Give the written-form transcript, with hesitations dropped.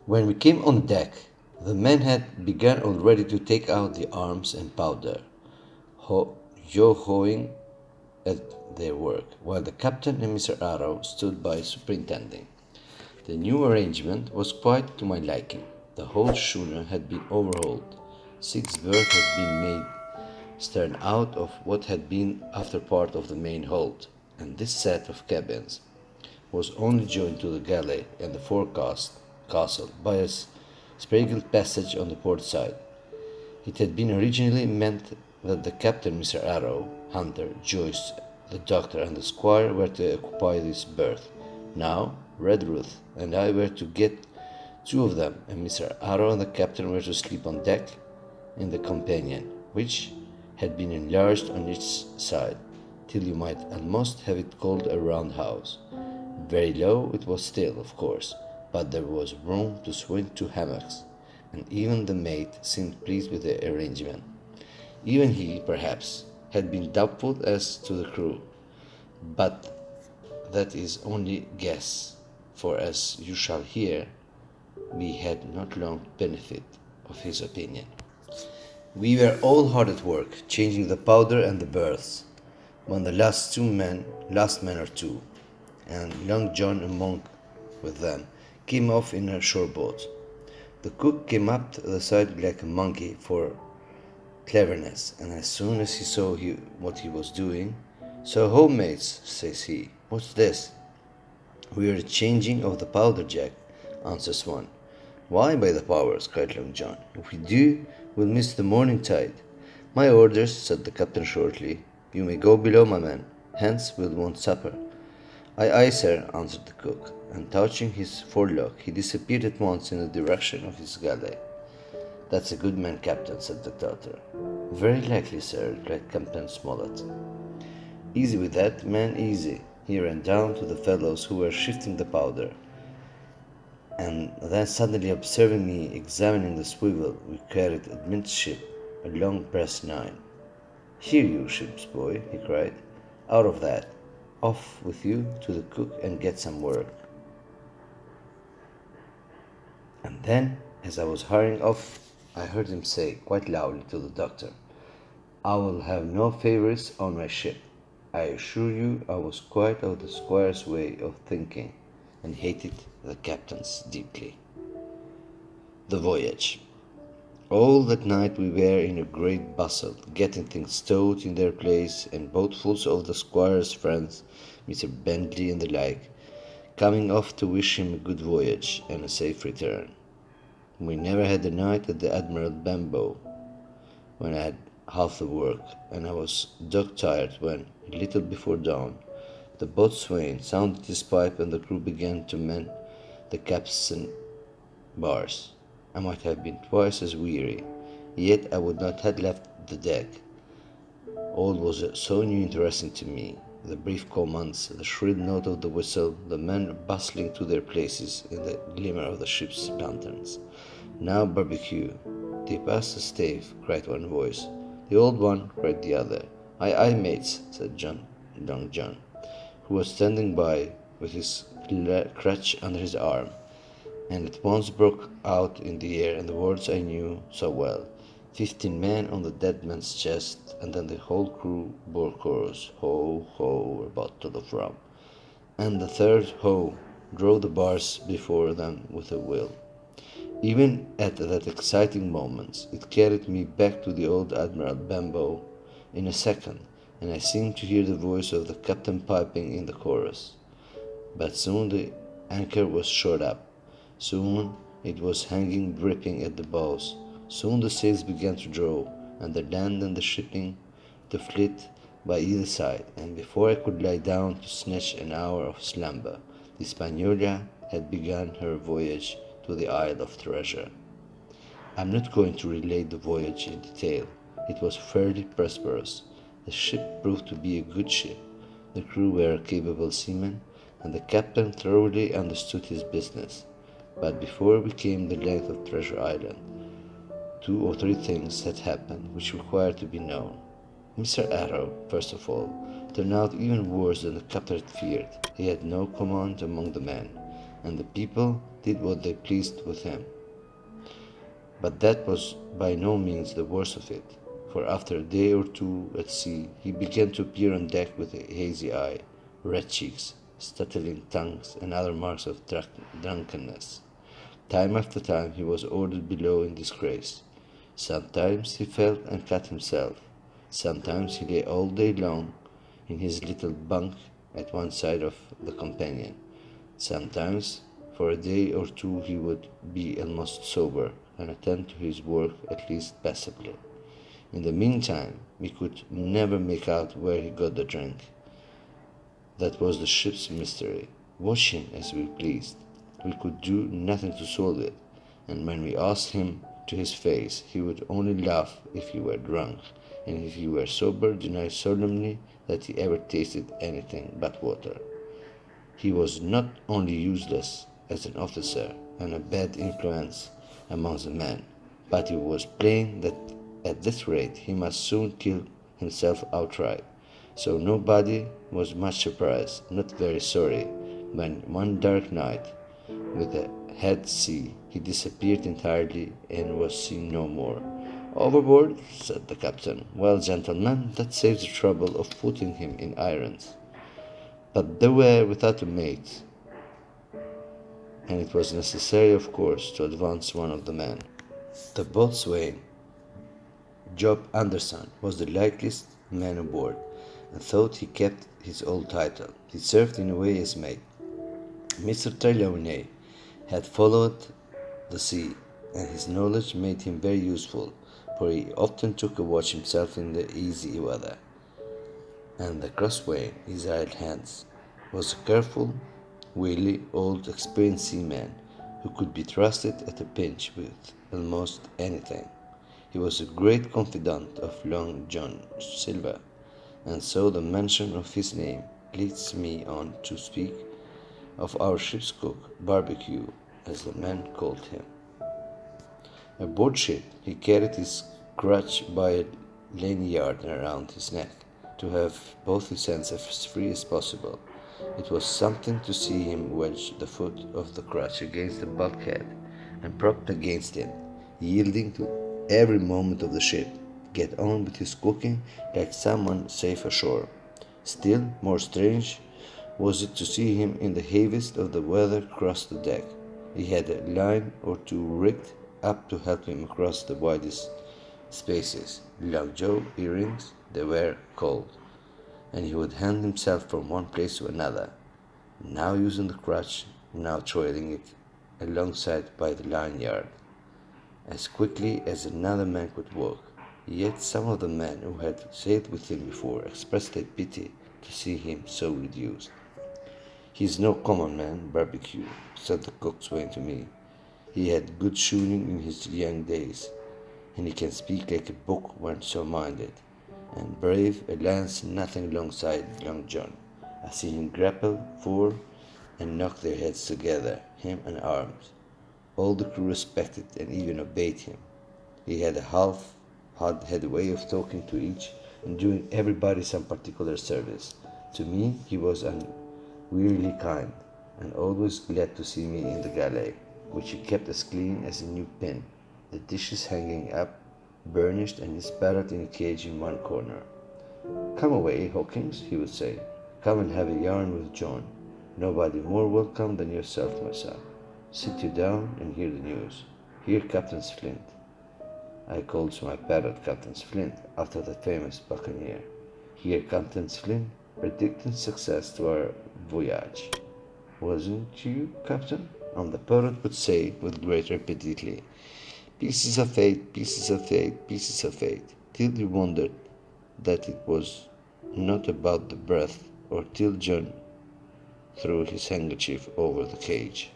When we came on deck, the men had begun already to take out the arms and powder, yo-hoing at their work, while the captain and Mr. Arrow stood by superintending. The new arrangement was quite to my liking. The whole schooner had been overhauled. 6 berths had been made stern out of what had been after part of the main hold, and this set of cabins was only joined to the galley and the forecastle by a spragled passage on the port side. It had been originally meant that the captain, Mr. Arrow, Hunter, Joyce, the doctor, and the squire were to occupy this berth. Now, Redruth and I were to get 2 of them, and Mr. Arrow and the captain were to sleep on deck in the companion, which had been enlarged on each side, till you might almost have it called a roundhouse. Very low it was still, of course, but there was room to swing 2 hammocks, and even the mate seemed pleased with the arrangement. Even he, perhaps, had been doubtful as to the crew, but that is only guess, for as you shall hear, we had not long benefit of his opinion. We were all hard at work, changing the powder and the berths, when the last men or two, and young John among with them, came off in a shore boat. The cook came up the side like a monkey for cleverness, and as soon as he saw what he was doing, "So home, mates," says he, "what's this?" "We are changing of the powder, Jack," answers one. "Why, by the powers," cried Long John, "if we do, we'll miss the morning tide." "My orders," said the captain shortly. "You may go below, my man. Hence we'll want supper." "Aye, aye, sir," answered the cook, and touching his forelock, he disappeared at once in the direction of his galley. "That's a good man, captain," said the doctor. "Very likely, sir," replied Captain Smollett. "Easy with that, man, easy." He ran down to the fellows who were shifting the powder, and then suddenly observing me examining the swivel we carried amidship, a long brass 9. "Here, you ship's boy," he cried, "out of that. Off with you to the cook and get some work." And then, as I was hurrying off, I heard him say quite loudly to the doctor, "I will have no favourites on my ship. I assure you I was quite of the squire's way of thinking, and hated the captain's deeply." The voyage. All that night we were in a great bustle, getting things stowed in their place, and boatfuls of the squire's friends, Mr. Bentley and the like, coming off to wish him a good voyage and a safe return. We never had a night at the Admiral Benbow, when I had half the work, and I was dog-tired when, a little before dawn, the boatswain sounded his pipe and the crew began to mend the capstan bars. I might have been twice as weary, yet I would not have left the deck. All was so new and interesting to me, the brief commands, the shrill note of the whistle, the men bustling to their places in the glimmer of the ship's lanterns. "Now barbecue." "They pass the stave," cried one voice. "The old one," cried the other. "Aye, aye, mates," said Long John, who was standing by with his crutch under his arm, and at once broke out in the air in the words I knew so well. 15 men on the dead man's chest, and then the whole crew bore chorus, "Ho, ho, a bottle of rum," and the third, "Ho," drove the bars before them with a will. Even at that exciting moment, it carried me back to the old Admiral Benbow in a second, and I seemed to hear the voice of the captain piping in the chorus. But soon the anchor was short up. Soon it was hanging dripping at the bows. Soon the sails began to draw, and the land and the shipping to flit by either side, and before I could lie down to snatch an hour of slumber, the Hispaniola had begun her voyage to the Isle of Treasure. I am not going to relate the voyage in detail. It was fairly prosperous. The ship proved to be a good ship. The crew were capable seamen, and the captain thoroughly understood his business. But before we came the length of Treasure Island, 2 or 3 things had happened which required to be known. Mr. Arrow, first of all, turned out even worse than the captain had feared. He had no command among the men, and the people did what they pleased with him. But that was by no means the worst of it, for after a day or two at sea, he began to appear on deck with a hazy eye, red cheeks, stuttering tongues, and other marks of drunkenness. Time after time he was ordered below in disgrace. Sometimes he fell and cut himself. Sometimes he lay all day long in his little bunk at one side of the companion. Sometimes for a day or two he would be almost sober and attend to his work at least passably. In the meantime, we could never make out where he got the drink. That was the ship's mystery. Watch him as we pleased. We could do nothing to solve it, and when we asked him to his face, he would only laugh if he were drunk, and if he were sober, deny solemnly that he ever tasted anything but water. He was not only useless as an officer and a bad influence amongst the men, but it was plain that at this rate he must soon kill himself outright. So nobody was much surprised, not very sorry, when one dark night, with a head sea, he disappeared entirely and was seen no more. "Overboard," said the captain. "Well, gentlemen, that saves the trouble of putting him in irons." But they were without a mate, and it was necessary, of course, to advance one of the men. The boatswain, Job Anderson, was the likeliest man aboard, and thought he kept his old title. He served in a way as mate. Mr. Trelawney had followed the sea, and his knowledge made him very useful, for he often took a watch himself in the easy weather. And the crossway, Israel Hands, was a careful, wily, old, experienced seaman who could be trusted at a pinch with almost anything. He was a great confidant of Long John Silver, and so the mention of his name leads me on to speak of our ship's cook, Barbecue, as the men called him. Aboard ship, he carried his crutch by a lanyard around his neck, to have both his hands as free as possible. It was something to see him wedge the foot of the crutch against the bulkhead and propped against it, yielding to every movement of the ship, get on with his cooking like someone safe ashore. Still more strange was it to see him in the heaviest of the weather cross the deck. He had a line or two rigged up to help him across the widest spaces. Lockjaw earrings, they were called, and he would hand himself from one place to another, now using the crutch, now trailing it alongside by the lanyard, as quickly as another man could walk. Yet some of the men who had sailed with him before expressed their pity to see him so reduced. "He is no common man, Barbecue," said the coxswain to me. "He had good shooting in his young days, and he can speak like a book when so minded, and brave a lance nothing alongside Long John. I see him grapple for and knock their heads together, him and arms. All the crew respected and even obeyed him. He had a hard-headed way of talking to each and doing everybody some particular service. To me he was unweariedly kind, and always glad to see me in the galley, which he kept as clean as a new pin, the dishes hanging up, burnished, and his parrot in a cage in one corner. 'Come away, Hawkins,' he would say. 'Come and have a yarn with John. Nobody more welcome than yourself, my son. Sit you down and hear the news. Hear Captain Flint.' I called my parrot Captain Flint, after the famous buccaneer. Hear Captain Flint predicting success to our voyage. 'Wasn't you, Captain?' And the parrot would say with great rapidity, 'Pieces of fate, pieces of fate, pieces of fate,' till you wondered that it was not about the breath, or till John threw his handkerchief over the cage.